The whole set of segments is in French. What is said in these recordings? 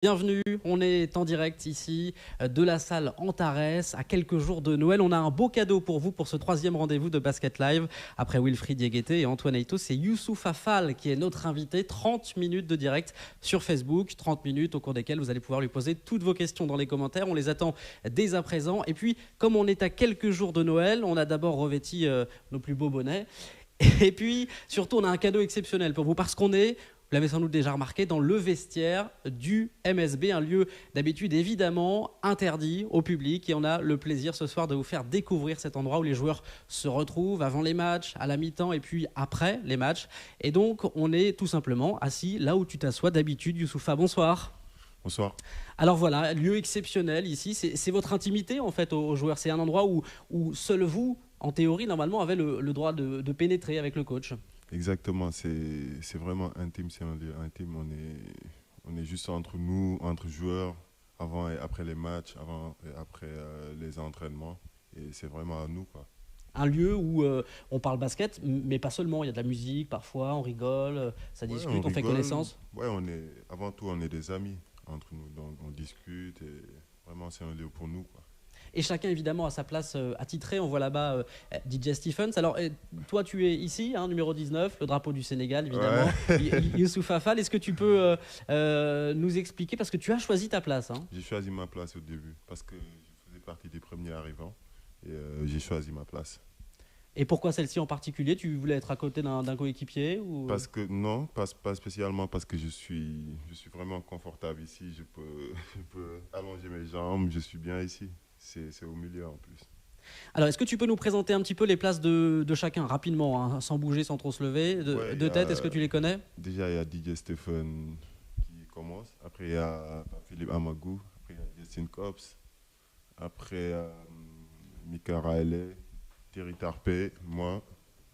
Bienvenue, on est en direct ici de la salle Antares à quelques jours de Noël. On a un beau cadeau pour vous pour ce troisième rendez-vous de Basket Live. Après Wilfried Diégueté et Antoine Eyto, c'est Youssouf Affal qui est notre invité. 30 minutes de direct sur Facebook, 30 minutes au cours desquelles vous allez pouvoir lui poser toutes vos questions dans les commentaires. On les attend dès à présent. Et puis, comme on est à quelques jours de Noël, on a d'abord revêti nos plus beaux bonnets. Et puis, surtout, on a un cadeau exceptionnel pour vous parce qu'on est, vous l'avez sans doute déjà remarqué, dans le vestiaire du MSB, un lieu d'habitude évidemment interdit au public. Et on a le plaisir ce soir de vous faire découvrir cet endroit où les joueurs se retrouvent avant les matchs, à la mi-temps et puis après les matchs. Et donc, on est tout simplement assis là où tu t'assois d'habitude. Youssoufa, bonsoir. Bonsoir. Alors voilà, lieu exceptionnel ici. C'est votre intimité en fait aux joueurs. C'est un endroit où seul vous, en théorie, normalement, avez le droit de pénétrer avec le coach. Exactement, c'est vraiment intime, c'est un lieu intime. On est juste entre nous, entre joueurs, avant et après les matchs, avant et après les entraînements. Et c'est vraiment à nous, quoi. Un lieu où on parle basket, mais pas seulement. Il y a de la musique, parfois, on rigole, ça Ouais, on discute, on fait rigole. connaissance. Ouais, avant tout, on est des amis entre nous. Donc on discute et vraiment, c'est un lieu pour nous, quoi. Et chacun, évidemment, a sa place attitrée. On voit là-bas DJ Stephens. Alors, toi, tu es ici, hein, numéro 19, le drapeau du Sénégal, évidemment. Ouais. Youssouf Affal, est-ce que tu peux nous expliquer, parce que tu as choisi ta place, hein. J'ai choisi ma place au début parce que je faisais partie des premiers arrivants et j'ai choisi ma place. Et pourquoi celle-ci en particulier? Tu voulais être à côté d'un coéquipier ou... Parce que non, pas spécialement parce que je suis vraiment confortable ici. Je peux allonger mes jambes, je suis bien ici. C'est au milieu en plus. Alors, est-ce que tu peux nous présenter un petit peu les places de chacun, rapidement, hein, sans bouger, sans trop se lever, Ouais, de tête? Est-ce que tu les connais? déjà il y a DJ Stephen qui commence. Après il y a Philippe Amagou. Après il y a Justin Cobbs. Après Mika Riley, Thierry Tarpey, moi,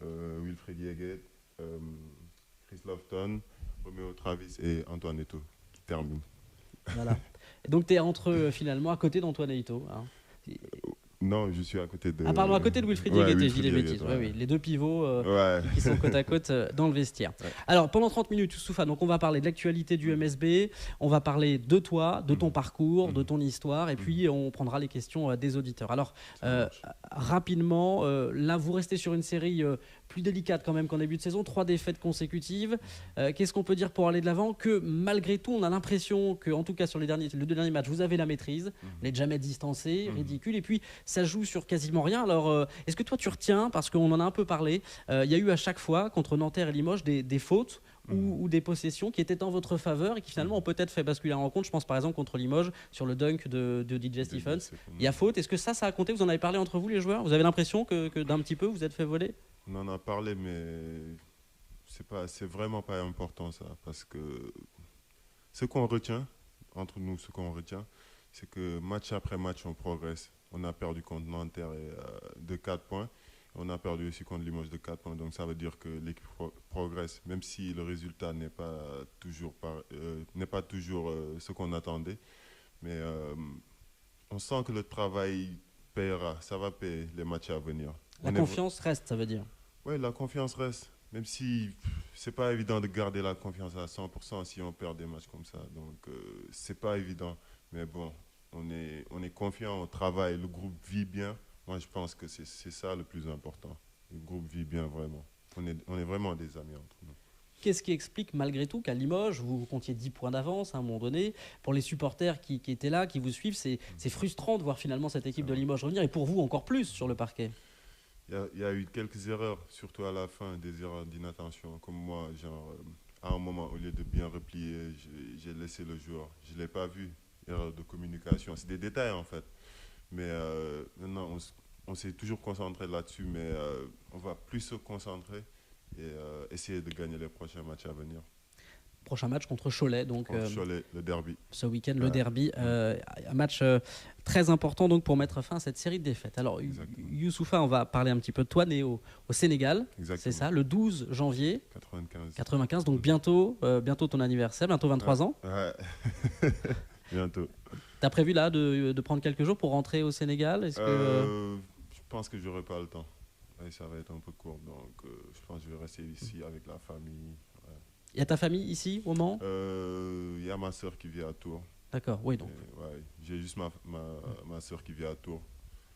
Wilfried Yeguet, Chris Lofton, Romeo Travis et Antoine Eto qui terminent. Voilà. Et donc, tu es entre eux, finalement, à côté d'Antoine Eyto, hein. Non, je suis à côté de. Ah, pardon, à côté de Wilfried Ouais, Diégueté, je dis Wilfried des Yeguet, bêtises. Oui, ouais. oui, les deux pivots Ouais. qui sont côte à côte dans le vestiaire. Ouais. Alors, pendant 30 minutes, Youssoufa, donc on va parler de l'actualité du MSB, on va parler de toi, de ton parcours, de ton histoire, et puis on prendra les questions des auditeurs. Alors, Ça marche. rapidement, là, vous restez sur une série plus délicate quand même qu'en début de saison, 3 défaites consécutives. Qu'est-ce qu'on peut dire pour aller de l'avant? Que malgré tout, on a l'impression que, en tout cas sur les deux derniers matchs, vous avez la maîtrise, vous n'êtes jamais distancé, ridicule, et puis ça joue sur quasiment rien. Alors, est-ce que toi tu retiens, parce qu'on en a un peu parlé, il y a eu à chaque fois contre Nanterre et Limoges des fautes ou des possessions qui étaient en votre faveur et qui finalement ont peut-être fait basculer la rencontre. Je pense par exemple contre Limoges sur le dunk de DJ Stephens. Il y a faute. Est-ce que ça a compté? Vous en avez parlé entre vous, les joueurs? Vous avez l'impression que d'un petit peu vous êtes fait voler? On en a parlé, mais c'est vraiment pas important ça, parce que ce qu'on retient entre nous, ce qu'on retient, c'est que match après match, on progresse. On a perdu contre Nanterre de 4 points. On a perdu aussi contre Limoges de 4 points. Donc ça veut dire que l'équipe progresse, même si le résultat n'est pas toujours, ce qu'on attendait. Mais on sent que le travail paiera. Ça va payer les matchs à venir. La confiance reste, ça veut dire. Oui, la confiance reste. Même si c'est pas évident de garder la confiance à 100% si on perd des matchs comme ça. Donc c'est pas évident. Mais bon, on est confiant, on travaille, le groupe vit bien. Moi, je pense que c'est ça le plus important. Le groupe vit bien vraiment. On est vraiment des amis entre nous. Qu'est-ce qui explique malgré tout qu'à Limoges, vous comptiez 10 points d'avance à un moment donné? Pour les supporters qui étaient là, qui vous suivent, c'est frustrant de voir finalement cette équipe de Limoges revenir, et pour vous encore plus sur le parquet. Il y a eu quelques erreurs, surtout à la fin, des erreurs d'inattention. Comme moi, genre, à un moment, au lieu de bien replier, j'ai laissé le joueur. Je ne l'ai pas vu. Erreur de communication. C'est des détails en fait. Mais maintenant, on s'est toujours concentré là-dessus, mais on va plus se concentrer et essayer de gagner les prochains matchs à venir. Prochain match contre Cholet, donc Contre Cholet, le derby. ce week-end, le Ouais. derby. Un match très important donc pour mettre fin à cette série de défaites. Alors, Exactement. Youssoufa, on va parler un petit peu de toi, né au Sénégal, Exactement. c'est ça, le 12 janvier 95. 95, donc bientôt ton anniversaire, bientôt 23 ans. Ouais. Bientôt. T'as prévu là de prendre quelques jours pour rentrer au Sénégal? Est-ce que Je pense que j'aurai pas le temps. Ouais, ça va être un peu court, donc je pense que je vais rester ici avec la famille. Ouais. il y a ta famille ici au Mans? Il y a ma soeur qui vit à Tours. D'accord, oui, donc. Ouais, j'ai juste ma soeur qui vit à Tours.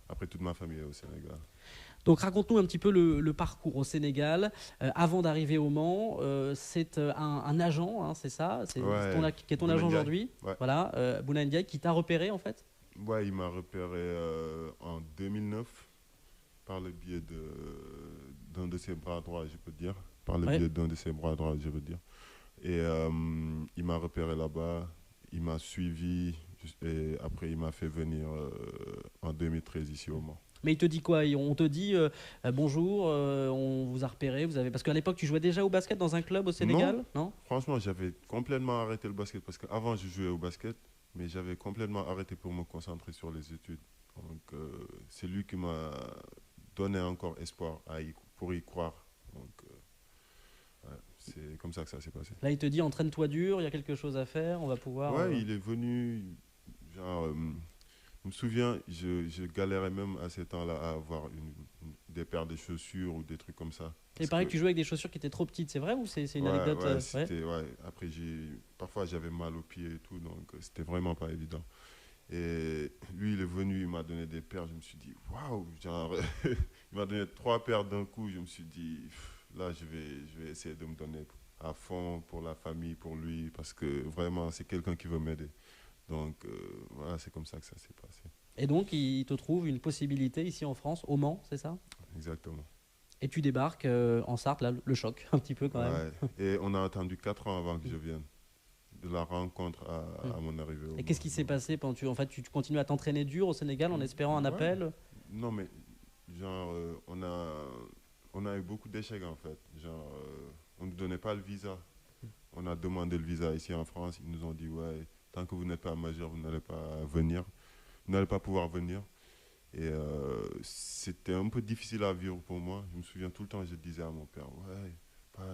Après, toute ma famille est au Sénégal. Donc raconte-nous un petit peu le parcours au Sénégal. Avant d'arriver au Mans, c'est un agent, hein, c'est ça, Ouais, qui est ton agent Bounandiaï. aujourd'hui, Ouais. voilà, Bouna Ndiaye, qui t'a repéré en fait. Ouais, il m'a repéré en 2009 par le biais d'un de ses bras droits, je peux dire. Par le Ouais. biais d'un de ses bras droits, je veux dire. Et il m'a repéré là-bas, il m'a suivi et après il m'a fait venir en 2013 ici au Mans. Mais il te dit quoi? On te dit bonjour, on vous a repéré, vous avez. Parce qu'à l'époque, tu jouais déjà au basket dans un club au Non, Sénégal, non? franchement, j'avais complètement arrêté le basket parce qu'avant je jouais au basket, mais j'avais complètement arrêté pour me concentrer sur les études. Donc c'est lui qui m'a donné encore espoir pour y croire. Donc ouais, c'est comme ça que ça s'est passé. Là, il te dit entraîne-toi dur, il y a quelque chose à faire, on va pouvoir. Ouais, il est venu, genre, je me souviens, je galérais même à ces temps-là à avoir des paires de chaussures ou des trucs comme ça. Il Parce paraît que que, tu jouais avec des chaussures qui étaient trop petites, c'est vrai ou c'est une ouais, anecdote ouais, ouais. c'était, ouais. Après, parfois j'avais mal aux pieds et tout, donc c'était vraiment pas évident. Et lui, il est venu, il m'a donné des paires, je me suis dit, waouh, genre, il m'a donné 3 paires d'un coup, je me suis dit, là, je vais essayer de me donner à fond pour la famille, pour lui, parce que vraiment, c'est quelqu'un qui veut m'aider. Donc, voilà, c'est comme ça que ça s'est passé. Et donc, il te trouve une possibilité ici en France, au Mans, c'est ça? Exactement. Et tu débarques en Sarthe, là, le choc, un petit peu quand même. Ouais. Et on a attendu 4 ans avant que je vienne, de la rencontre Mm. à mon arrivée au Et Mans. qu'est-ce qui s'est Donc, passé pendant en fait, tu continues à t'entraîner dur au Sénégal en espérant un ouais. appel? Non, mais genre, on a eu beaucoup d'échecs en fait. Genre, on ne nous donnait pas le visa. On a demandé le visa ici en France. Ils nous ont dit, ouais, tant que vous n'êtes pas majeur, vous n'allez pas venir. Vous n'allez pas pouvoir venir. Et c'était un peu difficile à vivre pour moi. Je me souviens tout le temps, je disais à mon père, ouais,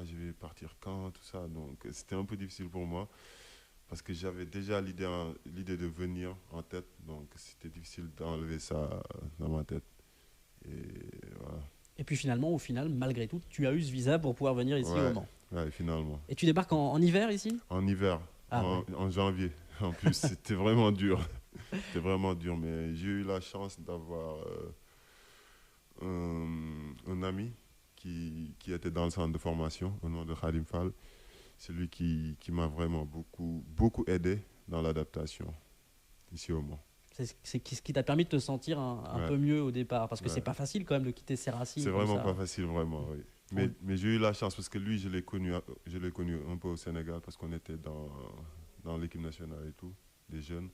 je vais partir quand, tout ça. Donc c'était un peu difficile pour moi parce que j'avais déjà l'idée de venir en tête. Donc c'était difficile d'enlever ça dans ma tête. Et voilà. Et puis finalement, au final, malgré tout, tu as eu ce visa pour pouvoir venir ici au Ouais, Mans. ouais, finalement. Et tu débarques en hiver ici? En hiver, Ah ouais. en janvier. En plus, c'était vraiment dur. C'était vraiment dur, mais j'ai eu la chance d'avoir un ami qui était dans le centre de formation au nom de Khadim Fall. C'est lui qui m'a vraiment beaucoup, beaucoup aidé dans l'adaptation ici au Mans. C'est ce qui t'a permis de te sentir un Ouais, peu mieux au départ. Parce que c'est ouais. pas facile quand même de quitter ses racines C'est comme vraiment ça. pas facile, vraiment, oui. Oui. Mais j'ai eu la chance parce que lui, je l'ai connu un peu au Sénégal parce qu'on était dans l'équipe nationale et tout, des jeunes.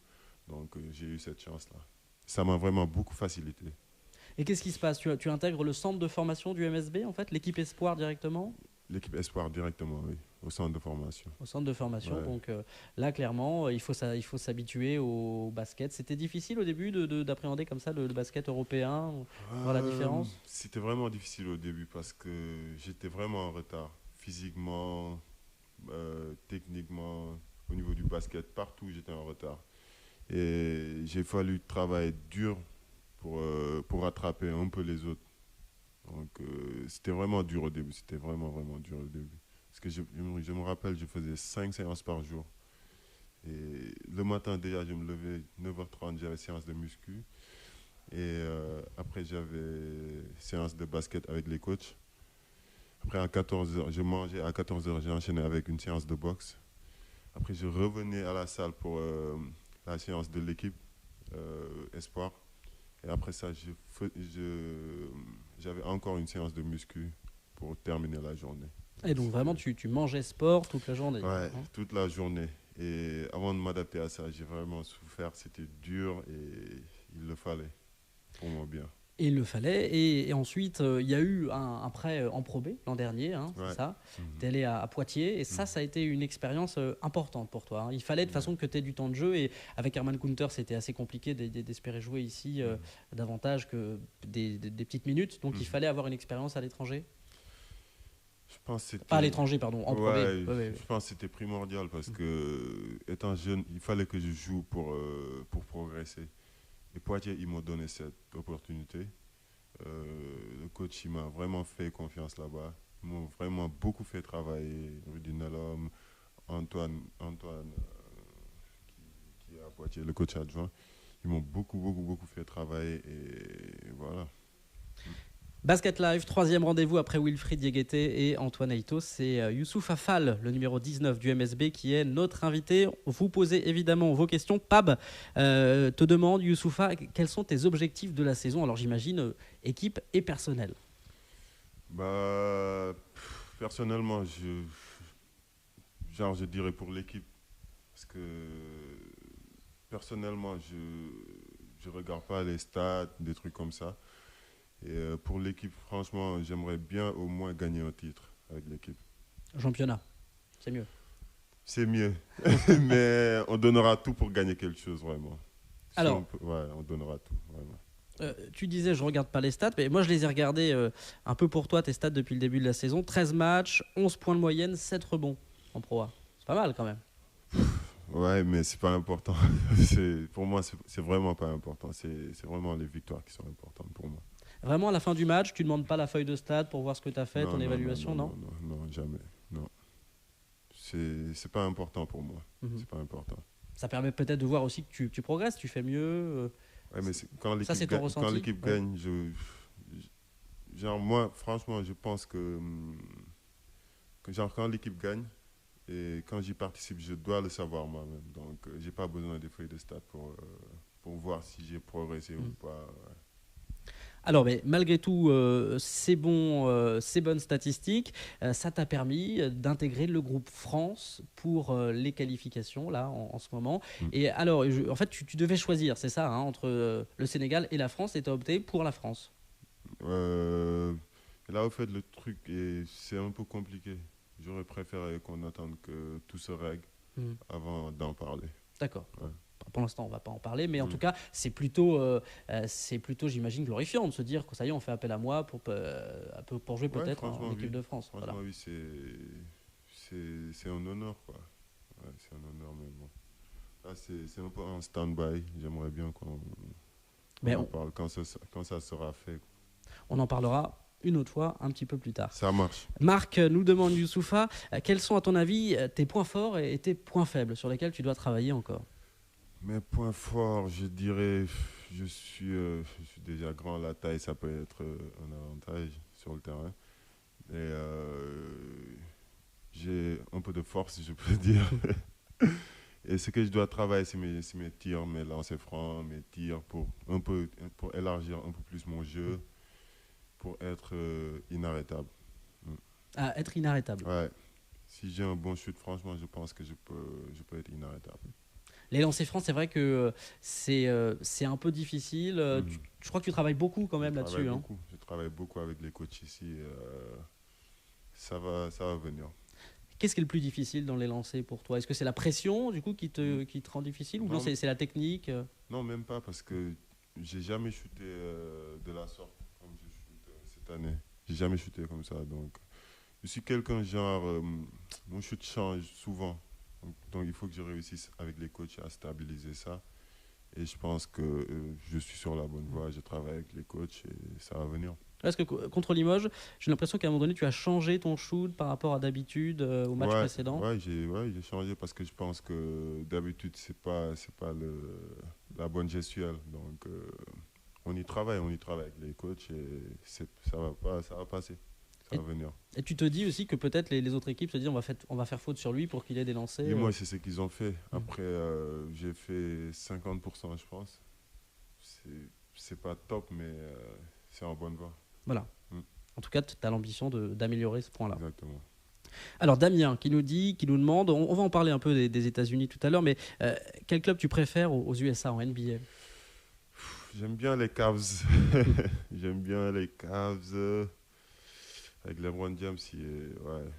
Donc j'ai eu cette chance-là. Ça m'a vraiment beaucoup facilité. Et qu'est-ce qui se passe? Tu intègres le centre de formation du MSB, en fait, l'équipe Espoir directement? L'équipe Espoir directement, oui, au centre de formation. Au centre de formation. Ouais. Donc là, clairement, il faut s'habituer au basket. C'était difficile au début d'appréhender comme ça le basket européen, voir la différence? C'était vraiment difficile au début parce que j'étais vraiment en retard. Physiquement, techniquement, au niveau du basket, partout j'étais en retard. Et j'ai fallu travailler dur pour rattraper un peu les autres. Donc c'était vraiment dur au début, c'était vraiment, vraiment dur au début. Parce que je me rappelle, je faisais 5 séances par jour. Et le matin déjà, je me levais 9h30, j'avais séance de muscu. Et après, j'avais séance de basket avec les coachs. Après, à 14h, je mangeais. À 14h, j'ai enchaîné avec une séance de boxe. Après, je revenais à la salle pour la séance de l'équipe Espoir. Et après ça, j'avais encore une séance de muscu pour terminer la journée. Et donc vraiment, tu mangeais sport toute la journée. Ouais, Hein. toute la journée. Et avant de m'adapter à ça, j'ai vraiment souffert. C'était dur et il le fallait pour mon bien. Et il le fallait. Et ensuite, il y a eu un prêt en Pro B l'an dernier, hein, Ouais. c'est ça. Mhm. Tu es allé à Poitiers. Et ça a été une expérience importante pour toi. Hein. Il fallait de toute façon que tu aies du temps de jeu. Et avec Herman Kunter, c'était assez compliqué d'espérer jouer ici davantage que des petites minutes. Donc il fallait avoir une expérience à l'étranger. Je pense que c'était... Pas à l'étranger, pardon, en Pro B. Ouais, Ouais. je pense que c'était primordial parce que, étant jeune, il fallait que je joue pour progresser. Et Poitiers, ils m'ont donné cette opportunité. Le coach, il m'a vraiment fait confiance là-bas. Ils m'ont vraiment beaucoup fait travailler. Rudy Nalom, Antoine qui qui est à Poitiers, le coach adjoint. Ils m'ont beaucoup fait travailler et voilà. Basket Live, troisième rendez-vous après Wilfried Diégueté et Antoine Aito. C'est Youssouf Affal, le numéro 19 du MSB, qui est notre invité. Vous posez évidemment vos questions. Pab te demande, Youssoufa, quels sont tes objectifs de la saison? Alors j'imagine équipe et personnel. Personnellement, je dirais pour l'équipe. Parce que personnellement, je ne regarde pas les stats, des trucs comme ça. Et pour l'équipe, franchement, j'aimerais bien au moins gagner un titre avec l'équipe. Championnat, c'est mieux. C'est mieux, mais on donnera tout pour gagner quelque chose, vraiment. Alors, on donnera tout, vraiment. Tu disais, je ne regarde pas les stats, mais moi je les ai regardés un peu pour toi, tes stats depuis le début de la saison. 13 matchs, 11 points de moyenne, 7 rebonds en Pro A. C'est pas mal quand même. Ouais, mais c'est pas important. Pour moi, c'est vraiment pas important. C'est vraiment les victoires qui sont importantes pour moi. Vraiment, à la fin du match, tu ne demandes pas la feuille de stats pour voir ce que tu as fait, ton évaluation, non? Non, jamais. Non. C'est pas important pour moi. C'est pas important. Ça permet peut-être de voir aussi que tu progresses, tu fais mieux. Ouais, mais quand l'équipe gagne, genre moi, franchement, je pense que genre, quand l'équipe gagne, et quand j'y participe, je dois le savoir moi-même. Donc, j'ai pas besoin des feuilles de stats pour voir si j'ai progressé ou pas. Ouais. Alors, mais malgré tout, ces bonnes statistiques, ça t'a permis d'intégrer le groupe France pour les qualifications, là, en ce moment. Et alors, en fait, tu devais choisir, c'est ça, hein, entre le Sénégal et la France, et tu as opté pour la France. Là, au fait, le truc, c'est un peu compliqué. J'aurais préféré qu'on attende que tout se règle avant d'en parler. D'accord. Ouais. Pour l'instant, on ne va pas en parler, mais en tout cas, c'est plutôt, j'imagine, glorifiant de se dire que ça y est, on fait appel à moi pour jouer peut-être en équipe de France. Franchement, voilà. Oui, c'est un honneur, quoi. Ouais, c'est un honneur, mais bon. Là, c'est un peu en stand-by. J'aimerais bien qu'on en parle quand ça sera fait. On en parlera une autre fois, un petit peu plus tard. Ça marche. Marc nous demande, Youssoufa, quels sont à ton avis tes points forts et tes points faibles sur lesquels tu dois travailler encore? Mes points forts, je dirais, je suis déjà grand, la taille, ça peut être un avantage sur le terrain. Et j'ai un peu de force, si je peux dire. Et ce que je dois travailler, c'est mes tirs, mes lancers francs, mes tirs pour élargir un peu plus mon jeu, pour être inarrêtable. Ah, être inarrêtable. Ouais. Si j'ai un bon shoot, franchement, je pense que je peux être inarrêtable. Les lancers francs, c'est vrai que c'est un peu difficile. Je crois que tu travailles beaucoup quand même là-dessus. Je travaille beaucoup avec les coachs ici. Ça va venir. Qu'est-ce qui est le plus difficile dans les lancers pour toi? Est-ce que c'est la pression du coup qui te rend difficile ou non c'est la technique? Non, même pas, parce que j'ai jamais shooté de la sorte comme je shoot cette année. J'ai jamais shooté comme ça. Donc, je suis quelqu'un genre, mon shoot change souvent. Donc, il faut que je réussisse avec les coachs à stabiliser ça. Et je pense que je suis sur la bonne voie. Je travaille avec les coachs et ça va venir. Parce que contre Limoges, j'ai l'impression qu'à un moment donné, tu as changé ton shoot par rapport à d'habitude au match précédent. Ouais, j'ai changé parce que je pense que d'habitude, c'est pas la bonne gestuelle. Donc, on y travaille avec les coachs et ça va passer. Ça va venir. Et tu te dis aussi que peut-être les autres équipes se disent on va faire faute sur lui pour qu'il ait des lancers. Et moi, c'est ce qu'ils ont fait. Après, j'ai fait 50%, je pense. C'est pas top, mais c'est en bonne voie. Voilà. En tout cas, tu as l'ambition d'améliorer ce point-là. Exactement. Alors, Damien qui nous demande, on va en parler un peu des États-Unis tout à l'heure, mais quel club tu préfères aux USA, en NBA? J'aime bien les Cavs. J'aime bien les Cavs. Avec LeBron James,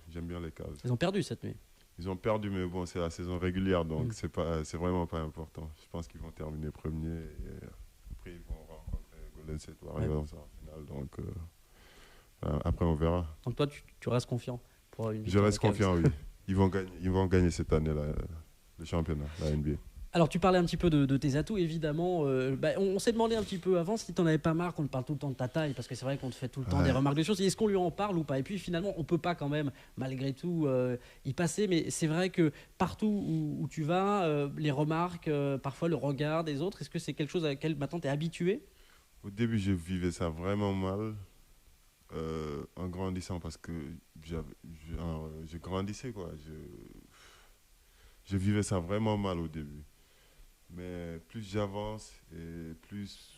j'aime bien les Cavs. Ils ont perdu cette nuit. Ils ont perdu, mais bon, c'est la saison régulière, donc c'est vraiment pas important. Je pense qu'ils vont terminer premier et après ils vont rencontrer Golden State Warriors en finale. Donc après on verra. Donc toi, tu restes confiant pour une Je reste confiant, oui. Ils vont gagner cette année le championnat, la NBA. Alors, tu parlais un petit peu de tes atouts, évidemment. On s'est demandé un petit peu avant si tu n'en avais pas marre qu'on te parle tout le temps de ta taille, parce que c'est vrai qu'on te fait tout le temps des Ouais. remarques de choses. Est-ce qu'on lui en parle ou pas? Et puis finalement, on peut pas quand même, malgré tout, y passer. Mais c'est vrai que partout où tu vas, les remarques, parfois le regard des autres, est-ce que c'est quelque chose à laquelle maintenant tu es habitué? Au début, je vivais ça vraiment mal en grandissant parce que je grandissais, quoi. Je vivais ça vraiment mal au début. Mais plus j'avance et plus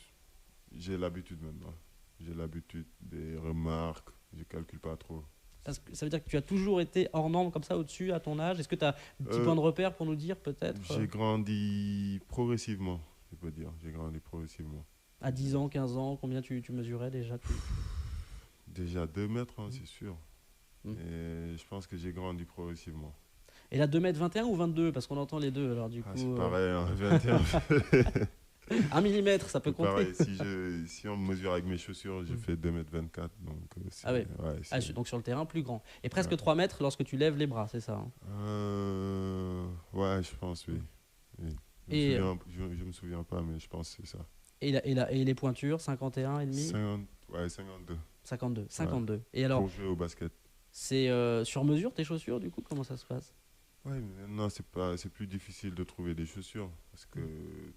j'ai l'habitude maintenant. J'ai l'habitude des remarques, je calcule pas trop. Parce que ça veut dire que tu as toujours été hors norme comme ça au-dessus à ton âge. Est-ce que tu as un petit point Euh, de repère pour nous dire peut-être j'ai grandi progressivement, je peux dire. J'ai grandi progressivement. à 10 ans, 15 ans, combien tu mesurais déjà Déjà 2 mètres, hein, Mm. c'est sûr. Mm. Et je pense que j'ai grandi progressivement. Et là, 2 m 21 ou 22? Parce qu'on entend les deux. Alors du Ah, coup, c'est pareil, hein, 21. 1 millimètre, ça peut C'est compter. pareil, si on me mesure avec mes chaussures, je Mm. fais 2,24 m. Donc, Ah ouais. ouais, Donc sur le terrain, plus grand. Et presque ouais. 3 mètres lorsque tu lèves les bras, c'est ça, hein. Ouais, je pense, oui. Oui. Et, Je me souviens pas, mais je pense que c'est ça. et les pointures, 51 et demi, 50, ouais, 52. 52. Ouais. 52. Et alors, Pour jouer au basket. c'est sur mesure tes chaussures, du coup, comment ça se passe? Ouais, mais maintenant, c'est plus difficile de trouver des chaussures parce que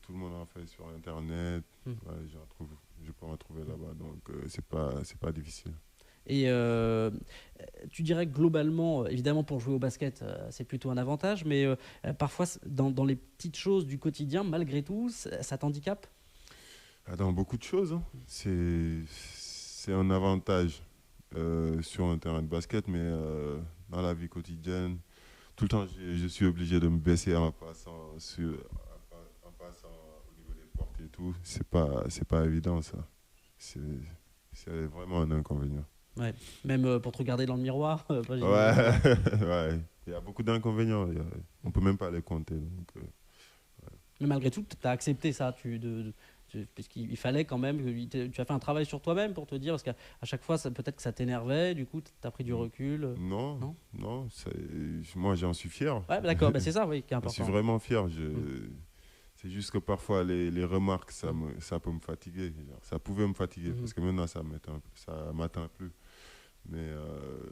tout le monde en fait sur Internet. Mm. Ouais, je peux en trouver Mm. là-bas, donc c'est pas difficile. Et tu dirais que globalement, évidemment, pour jouer au basket, c'est plutôt un avantage, mais parfois, dans les petites choses du quotidien, malgré tout, ça t'handicape? Ah, dans beaucoup de choses, hein. C'est un avantage sur un terrain de basket, mais dans la vie quotidienne, tout le temps, je suis obligé de me baisser en passant, en passant au niveau des portes et tout. C'est pas évident, ça. C'est c'est vraiment un inconvénient. Ouais. Même pour te regarder dans le miroir, Ouais, j'imagine. ouais. Il y a beaucoup d'inconvénients. On peut même pas les compter. Donc, Mais malgré tout, tu as accepté ça. Parce qu'il fallait quand même. Tu as fait un travail sur toi-même pour te dire. Parce qu'à chaque fois, peut-être que ça t'énervait. Du coup, tu as pris du recul. non, Non. non. Moi, j'en suis fier. Ouais, bah d'accord. Bah c'est ça, oui, qui est Je suis important. vraiment fier. Mm. C'est juste que parfois, les remarques, ça peut me fatiguer. Genre, ça pouvait me fatiguer Mhm. parce que maintenant, ça m'atteint plus. Mais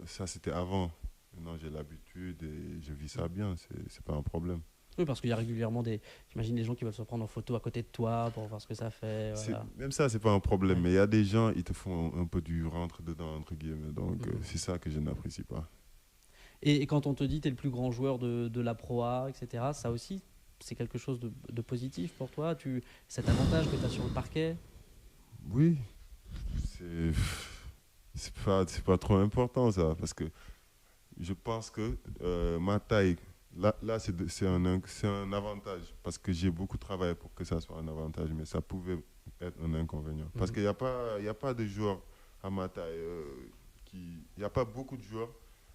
ça, c'était avant. Maintenant, j'ai l'habitude et je vis ça bien. C'est pas un problème. Oui, parce qu'il y a régulièrement j'imagine des gens qui veulent se prendre en photo à côté de toi pour voir ce que ça fait. Voilà. Même ça, c'est pas un problème. Ouais. Mais il y a des gens, ils te font un peu du rentre dedans, entre guillemets. Donc, Mhm. c'est ça que je n'apprécie pas. Et quand on te dit tu es le plus grand joueur de la Pro A, etc., ça aussi, c'est quelque chose de positif pour toi. Cet avantage que tu as sur le parquet. Oui, c'est c'est pas trop important, ça. Parce que je pense que ma taille, là c'est un avantage. Parce que j'ai beaucoup travaillé pour que ça soit un avantage. Mais ça pouvait être un inconvénient. Parce Mhm. qu'il y a pas de joueurs à ma taille il n'y a pas beaucoup de joueurs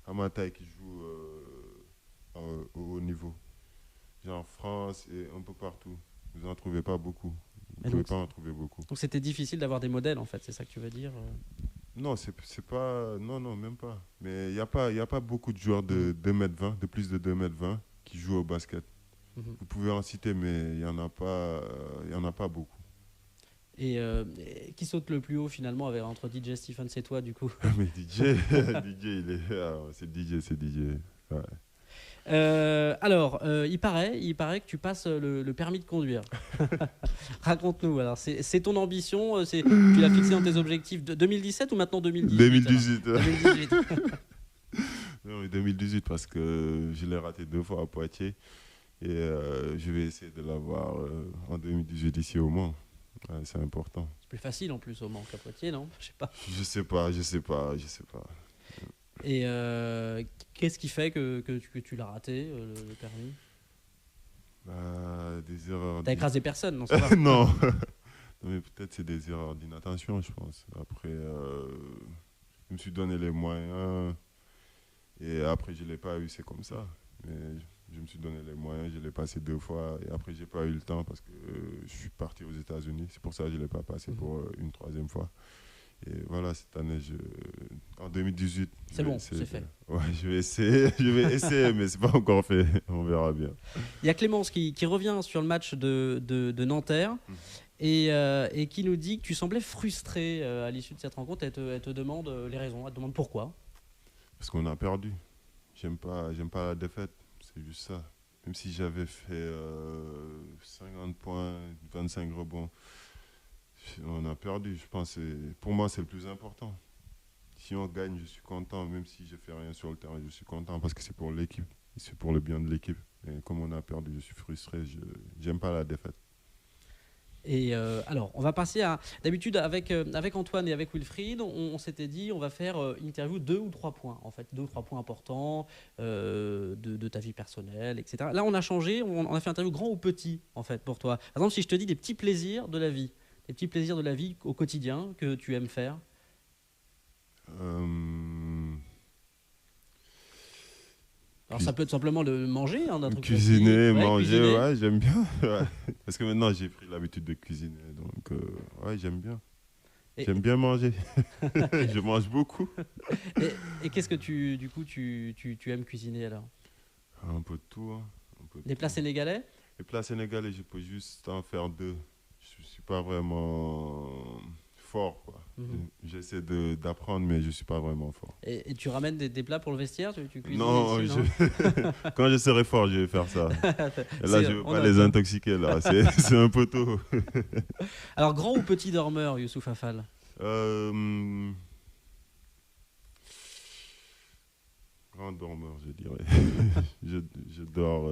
à ma taille qui jouent au haut niveau. Genre en France et un peu partout. Vous n'en trouvez pas beaucoup. Vous ne Et pouvez pas en trouver beaucoup. donc c'était difficile d'avoir des modèles en fait, c'est ça que tu veux dire? Non, c'est pas. Non, non, même pas. Mais il y a pas beaucoup de joueurs Mhm. de 2,20 m, de plus de 2,20 m qui jouent au basket. Mhm. Vous pouvez en citer, mais il y en a pas beaucoup. Et qui saute le plus haut finalement entre DJ Stephens et toi du coup? Mais DJ, DJ, c'est DJ, c'est DJ. Ouais. Il paraît que tu passes le permis de conduire. Raconte-nous. Alors, c'est ton ambition, tu l'as fixé dans tes objectifs de 2017 ou maintenant 2018 alors? 2018. 2018. Non, mais 2018 parce que je l'ai raté 2 fois à Poitiers et je vais essayer de l'avoir en 2018 ici au Mans. Ouais, c'est important. C'est plus facile en plus au Mans qu'à Poitiers, non? Je sais pas. Je sais pas, je sais pas, je sais pas. Et qu'est-ce qui fait que tu l'as raté, le permis? Des erreurs. T'as écrasé personne, non, ça va. Non. Non, mais peut-être c'est des erreurs d'inattention, je pense. Après, je me suis donné les moyens et après je l'ai pas eu, c'est comme ça. Mais je me suis donné les moyens, je l'ai passé 2 fois et après j'ai pas eu le temps parce que je suis parti aux États-Unis. C'est pour ça que je l'ai pas passé pour une troisième fois. Et voilà, cette année, en 2018, C'est bon, c'est fait. Ouais, je vais essayer, mais c'est pas encore fait. On verra bien. Il y a Clémence qui revient sur le match de Nanterre et qui nous dit que tu semblais frustré à l'issue de cette rencontre. Elle te demande les raisons, elle te demande pourquoi. Parce qu'on a perdu. J'aime pas la défaite, c'est juste ça. Même si j'avais fait 50 points, 25 rebonds, on a perdu. Je pense pour moi, c'est le plus important. Si on gagne, je suis content. Même si je fais rien sur le terrain, je suis content parce que c'est pour l'équipe. C'est pour le bien de l'équipe. Et comme on a perdu, je suis frustré. J'aime pas la défaite. Et alors, on va passer à... D'habitude, avec Antoine et avec Wilfried, on s'était dit, on va faire une interview 2 ou 3 points, en fait. 2 ou 3 points importants de ta vie personnelle, etc. Là, on a changé, on a fait interview grand ou petit, en fait, pour toi. Par exemple, si je te dis des petits plaisirs de la vie, des petits plaisirs de la vie au quotidien que tu aimes faire. Alors, ça peut être simplement de manger, hein, d'un truc cuisiner, classique. manger, Cuisiner. ouais, j'aime bien. Ouais. Parce que maintenant, j'ai pris l'habitude de cuisiner. Donc, ouais, j'aime bien. J'aime bien manger. Je mange beaucoup. Et qu'est-ce que du coup, tu aimes cuisiner alors? Un peu de tout. Hein. Les plats sénégalais? Les plats sénégalais, je peux juste en faire 2. Je suis pas vraiment fort, quoi. J'essaie d'apprendre, mais je suis pas vraiment fort. Et tu ramènes des plats pour le vestiaire? Tu cuisines Non, ici, non quand je serai fort, je vais faire ça. Et là, je ne veux pas les intoxiquer, là. C'est un peu tôt. Alors, grand ou petit dormeur, Youssouf Affal? Grand dormeur, je dirais. je dors,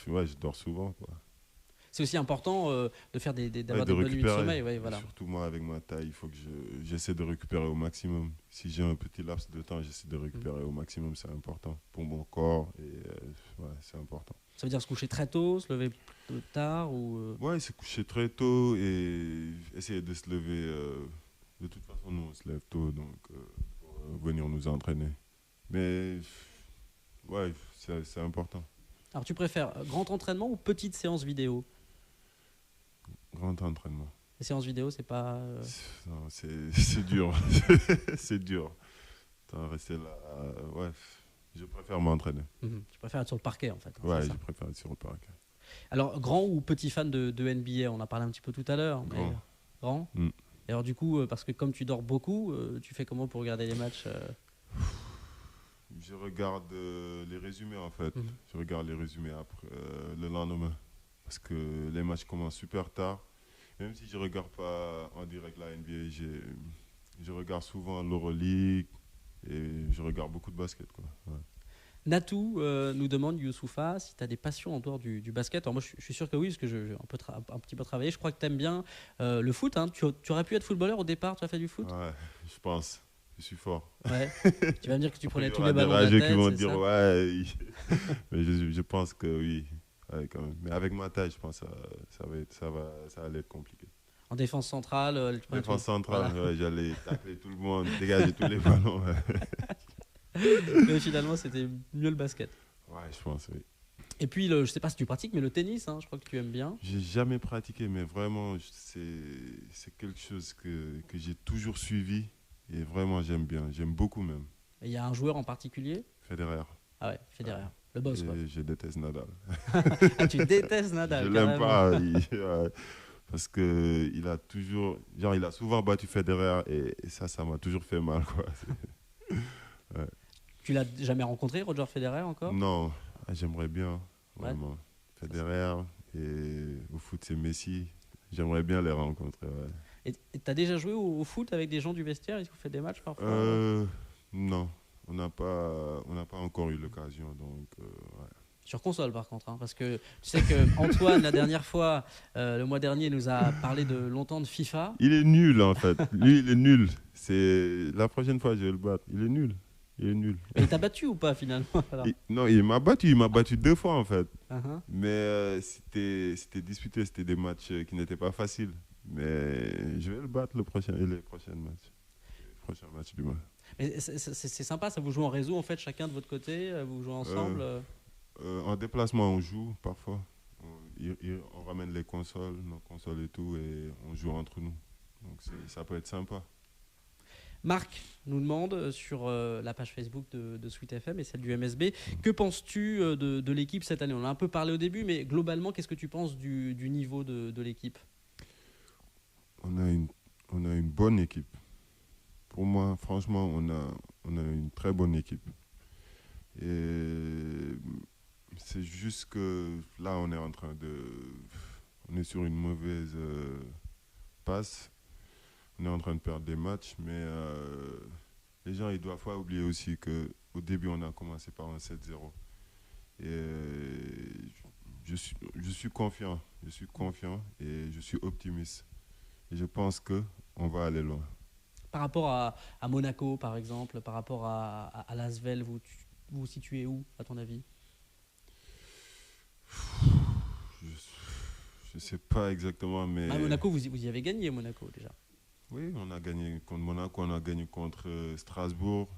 ouais, je dors souvent, quoi. C'est aussi important de faire d'avoir de des bonnes nuits de récupérer. sommeil. Ouais, voilà. Surtout moi, avec ma taille, il faut que j'essaie de récupérer au maximum. Si j'ai un petit laps de temps, j'essaie de récupérer au maximum. C'est important pour mon corps et ouais, c'est important. Ça veut dire se coucher très tôt, se lever tard ou Ouais, se coucher très tôt et essayer de se lever. De toute façon, nous, on se lève tôt donc, pour venir nous entraîner. Mais ouais, c'est important. Alors, tu préfères grand entraînement ou petite séance vidéo? Grand entraînement. Les séances vidéo, c'est pas... Non, c'est dur. C'est dur. Rester là, ouais, je préfère m'entraîner. Tu préfères être sur le parquet, en fait. Ouais, je préfère être sur le parquet. Alors, grand ou petit fan de NBA? On en a parlé un petit peu tout à l'heure. Grand. Grand. Et alors, du coup, parce que comme tu dors beaucoup, tu fais comment pour regarder les matchs Je regarde les résumés, en fait. Je regarde les résumés après, le lendemain. Parce que les matchs commencent super tard. Même si je ne regarde pas en direct la NBA, je regarde souvent l'Euroleague et je regarde beaucoup de basket, quoi. Ouais. Natou nous demande, Youssoufa, si tu as des passions en dehors du basket. Alors moi, je suis sûr que oui, parce que j'ai un petit peu travaillé. Je crois que tu aimes bien le foot. Hein. Tu aurais pu être footballeur au départ, tu as fait du foot? Ouais, je pense. Je suis fort. Ouais. Tu vas me dire que tu prenais tous les Il y ballons aura de des la tête, rageux qui vont c'est dire ça? ouais. Mais je pense que oui. Ouais, quand même. Mais avec ma taille, je pense que ça va aller être compliqué. En défense centrale, tu prenais Défense centrale, voilà. ouais, j'allais tacler tout le monde, dégager tous les ballons. Mais finalement, c'était mieux le basket. Ouais, je pense, oui. Et puis, je sais pas si tu pratiques, mais le tennis, hein, je crois que tu aimes bien. J'ai jamais pratiqué, mais vraiment, c'est quelque chose que j'ai toujours suivi et vraiment j'aime bien. J'aime beaucoup même. Il y a un joueur en particulier? Federer. Ah ouais, Federer. Le boss, quoi. Je déteste Nadal. Ah, tu détestes Nadal, Je l'aime carrément. pas. Parce que il a souvent battu Federer et ça m'a toujours fait mal, quoi. Ouais. Tu l'as jamais rencontré, Roger Federer, encore? Non, j'aimerais bien, vraiment. Federer et au foot, c'est Messi. J'aimerais bien les rencontrer, ouais. Et t'as déjà joué au foot avec des gens du vestiaire? Ils ont fait des matchs parfois? Non, on n'a pas encore eu l'occasion, donc ouais. Sur console par contre, hein, parce que tu sais que Antoine la dernière fois, le mois dernier, nous a parlé longtemps de FIFA. Il est nul en fait. Lui, il est nul. C'est la prochaine fois je vais le battre. Il est nul. Il est nul. Et il t'a battu ou pas finalement alors? Non, il m'a battu. Il m'a battu 2 fois en fait. Uh-huh. Mais c'était disputé. C'était des matchs qui n'étaient pas faciles. Mais je vais le battre les prochains matchs. Les prochains matchs du mois. Mais c'est sympa, ça vous joue en réseau en fait, chacun de votre côté, vous jouez ensemble. En déplacement, on joue parfois. On ramène les consoles, nos consoles et tout, et on joue entre nous. Donc ça peut être sympa. Marc nous demande sur la page Facebook de Sweet FM et celle du MSB, que penses-tu de l'équipe cette année? On en a un peu parlé au début, mais globalement, qu'est-ce que tu penses du niveau de l'équipe? On a une bonne équipe. Pour moi, franchement, on a une très bonne équipe. Et c'est juste que là, on est sur une mauvaise passe. On est en train de perdre des matchs, mais les gens, ils doivent pas oublier aussi qu'au début, on a commencé par un 7-0. Et je suis confiant. Je suis confiant et je suis optimiste. Et je pense qu'on va aller loin. Par rapport à Monaco, par exemple, par rapport à l'Asvel, vous vous situez où, à ton avis? Je ne sais pas exactement, mais À Monaco, vous y avez gagné, Monaco, déjà. oui, on a gagné contre Monaco, on a gagné contre Strasbourg.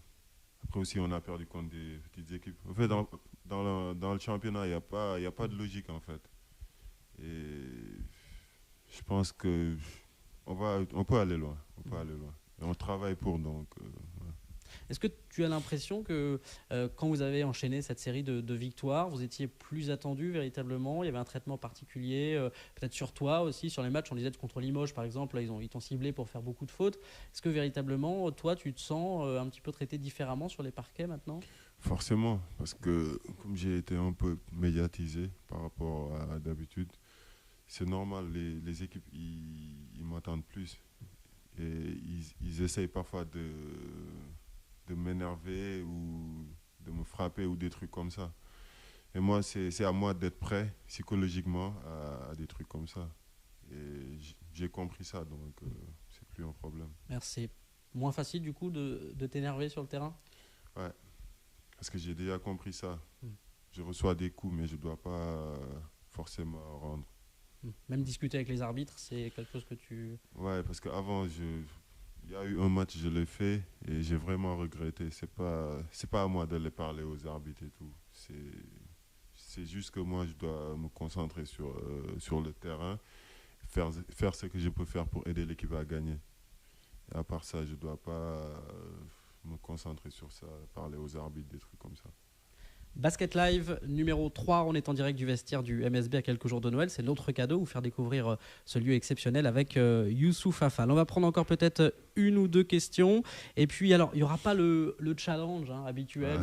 Après aussi, on a perdu contre des petites équipes. En fait, dans le championnat, il y a pas de logique, en fait. Et je pense que on peut aller loin. On peut aller loin. Et on travaille pour, donc. Ouais. Est-ce que tu as l'impression que quand vous avez enchaîné cette série de victoires, vous étiez plus attendu véritablement? Il y avait un traitement particulier, peut-être sur toi aussi, sur les matchs. On disait contre Limoges, par exemple, là, ils t'ont ciblé pour faire beaucoup de fautes. Est-ce que véritablement, toi, tu te sens un petit peu traité différemment sur les parquets maintenant? Forcément, parce que comme j'ai été un peu médiatisé par rapport à d'habitude, c'est normal, les équipes, ils m'attendent plus. Et ils essayent parfois de m'énerver ou de me frapper ou des trucs comme ça. Et moi, c'est à moi d'être prêt psychologiquement à des trucs comme ça. Et j'ai compris ça, donc c'est plus un problème. Merci. Moins facile du coup de t'énerver sur le terrain? Ouais, parce que j'ai déjà compris ça. Mm. Je reçois des coups, mais je ne dois pas forcément rendre. Même discuter avec les arbitres, c'est quelque chose que tu... Ouais, parce qu'avant, il y a eu un match, je l'ai fait et j'ai vraiment regretté. C'est pas à moi d'aller parler aux arbitres et tout. C'est juste que moi, je dois me concentrer sur le terrain, faire ce que je peux faire pour aider l'équipe à gagner. Et à part ça, je dois pas me concentrer sur ça, parler aux arbitres, des trucs comme ça. Basket Live numéro 3, on est en direct du vestiaire du MSB à quelques jours de Noël. C'est notre cadeau, vous faire découvrir ce lieu exceptionnel avec Youssouf Afal. On va prendre encore peut-être une ou deux questions. Et puis, alors, il n'y aura pas le challenge habituel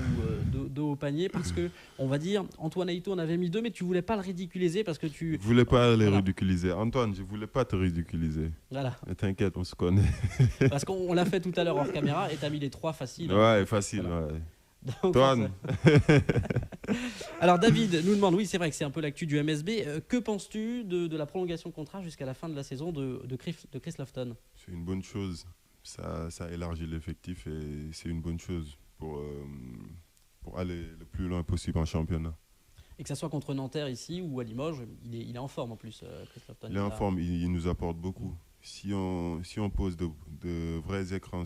ou de haut panier parce que, on va dire, Antoine Aïto en avait mis deux, mais tu voulais pas le ridiculiser parce que tu... Je voulais pas les voilà. ridiculiser. Antoine, je voulais pas te ridiculiser. Voilà. Mais t'inquiète, on se connaît. Parce qu'on l'a fait tout à l'heure hors caméra et tu as mis les trois faciles. Ouais, facile, voilà. ouais. Donc, Antoine. Alors David nous demande, oui c'est vrai que c'est un peu l'actu du MSB, que penses-tu de la prolongation de contrat jusqu'à la fin de la saison de Chris Lofton? C'est une bonne chose. Ça élargit l'effectif et c'est une bonne chose pour aller le plus loin possible en championnat. Et que ça soit contre Nanterre ici ou à Limoges, il est en forme en plus, Chris Lofton. Il est en forme, il nous apporte beaucoup. Si on pose de vrais écrans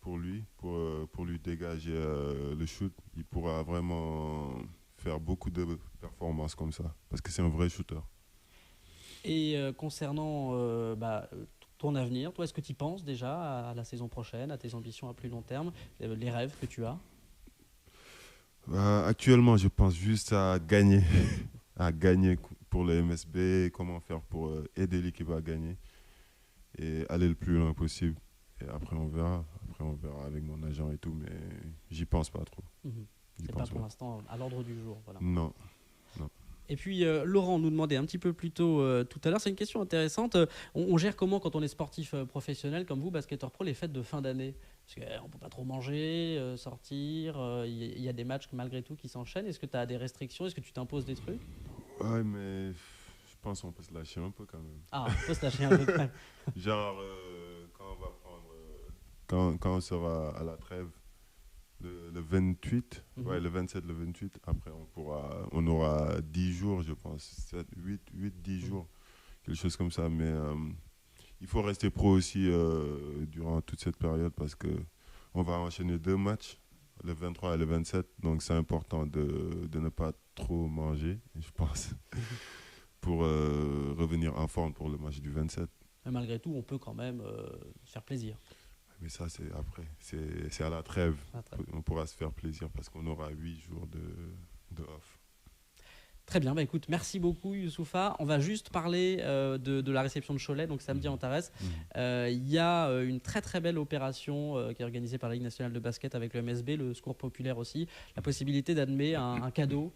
pour lui dégager le shoot, il pourra vraiment faire beaucoup de performances comme ça, parce que c'est un vrai shooter. Et concernant ton avenir, toi, est-ce que tu y penses déjà à la saison prochaine, à tes ambitions à plus long terme, les rêves que tu as? Actuellement, je pense juste à gagner, à gagner pour le MSB, comment faire pour aider l'équipe à gagner et aller le plus loin possible. Et après, on verra. Après, on verra avec mon agent et tout, mais j'y pense pas trop. C'est pas pour l'instant à l'ordre du jour. Voilà. Non, non. Et puis Laurent nous demandait un petit peu plus tôt tout à l'heure, c'est une question intéressante. On gère comment quand on est sportif professionnel comme vous, basketteur pro, les fêtes de fin d'année? Parce qu'on ne peut pas trop manger, sortir, il y a des matchs malgré tout qui s'enchaînent. Est-ce que tu as des restrictions? Est-ce que tu t'imposes des trucs? Ouais, mais je pense qu'on peut se lâcher un peu quand même. Ah, on peut se lâcher un peu quand même. Genre, quand on sera à la trêve, le 28, ouais, le 27, le 28, après on aura 10 jours, je pense, 7, 8, 10 jours, quelque chose comme ça. Mais il faut rester pro aussi durant toute cette période parce qu'on va enchaîner 2 matchs, le 23 et le 27, donc c'est important de ne pas trop manger, je pense, pour revenir en forme pour le match du 27. Mais malgré tout, on peut quand même se faire plaisir. mais ça, c'est après. C'est à la trêve. Après. On pourra se faire plaisir parce qu'on aura 8 jours de off. Très bien, bah écoute, merci beaucoup Youssoupha. On va juste parler de la réception de Cholet, donc samedi à Antares. Il y a une très très belle opération qui est organisée par la Ligue nationale de basket avec le MSB, le Secours populaire aussi. La possibilité d'admettre un cadeau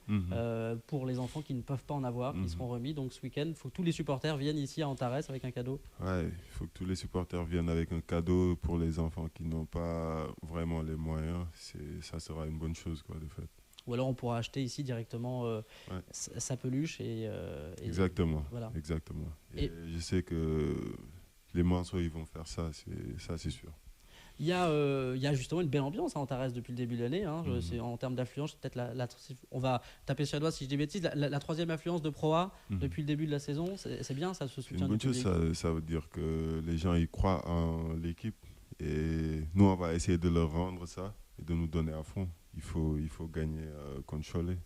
pour les enfants qui ne peuvent pas en avoir, qui seront remis. Donc ce week-end, il faut que tous les supporters viennent ici à Antares avec un cadeau. Ouais, il faut que tous les supporters viennent avec un cadeau pour les enfants qui n'ont pas vraiment les moyens. Ça sera une bonne chose, quoi, de fait. Ou alors on pourra acheter ici directement sa peluche. Exactement. Voilà. Exactement. Et je sais que les Manceaux, ils vont faire ça, c'est sûr. Il y a justement une belle ambiance à Antares depuis le début de l'année. En termes d'affluence, peut-être on va taper sur la doigt si je dis bêtises. La troisième affluence de Pro A depuis le début de la saison, c'est bien, ça se soutient. C'est une bonne chose, ça veut dire que les gens y croient en l'équipe. Et nous, on va essayer de leur rendre ça et de nous donner à fond. Il faut gagner contre Cholet.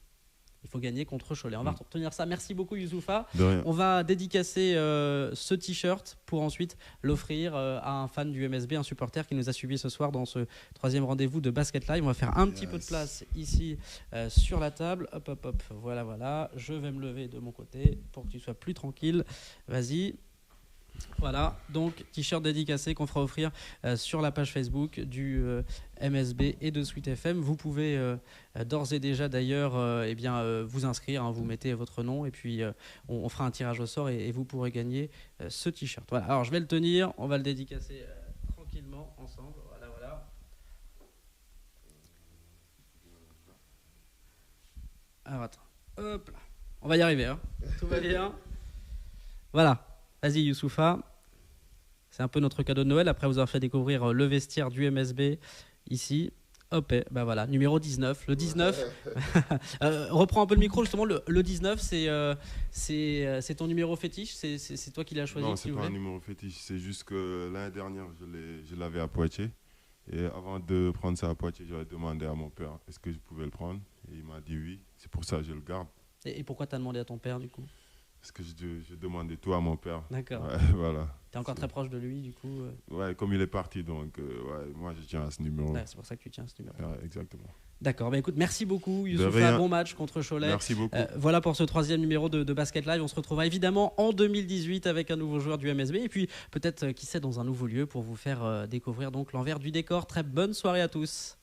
Il faut gagner contre Cholet. On va retenir ça. Merci beaucoup Youssoupha. De rien. On va dédicacer ce t-shirt pour ensuite l'offrir à un fan du MSB, un supporter qui nous a suivis ce soir dans ce troisième rendez-vous de Basket Live. On va faire un petit peu de place ici sur la table. Hop, hop, hop. Voilà. Je vais me lever de mon côté pour que tu sois plus tranquille. Vas-y. Voilà, donc t-shirt dédicacé qu'on fera offrir sur la page Facebook du MSB et de Sweet FM. Vous pouvez d'ores et déjà d'ailleurs vous inscrire, vous mettez votre nom et puis on fera un tirage au sort et vous pourrez gagner ce t-shirt. Voilà, alors je vais le tenir, on va le dédicacer tranquillement ensemble. Voilà. Alors attends, hop là, on va y arriver, tout va bien. Voilà. Vas-y Youssoupha, c'est un peu notre cadeau de Noël après vous avoir fait découvrir le vestiaire du MSB ici. Hop, voilà, numéro 19. Le 19, reprends un peu le micro justement, le 19 c'est ton numéro fétiche, c'est toi qui l'as choisi? Non, c'est pas un numéro fétiche, c'est juste que l'année dernière je l'avais à Poitiers. Et avant de prendre ça à Poitiers, j'avais demandé à mon père est-ce que je pouvais le prendre. Et il m'a dit oui, c'est pour ça que je le garde. Et pourquoi tu as demandé à ton père du coup? Parce que je demandais tout à mon père. D'accord. Ouais, voilà. T'es encore très proche de lui, du coup. Ouais, comme il est parti, donc moi je tiens à ce numéro. Ouais, c'est pour ça que tu tiens à ce numéro. Ouais, exactement. D'accord, écoute, merci beaucoup Youssoupha, bon match contre Cholet. Merci beaucoup. Voilà pour ce troisième numéro de Basket Live. On se retrouvera évidemment en 2018 avec un nouveau joueur du MSB et puis peut-être, qui sait, dans un nouveau lieu pour vous faire découvrir donc l'envers du décor. Très bonne soirée à tous.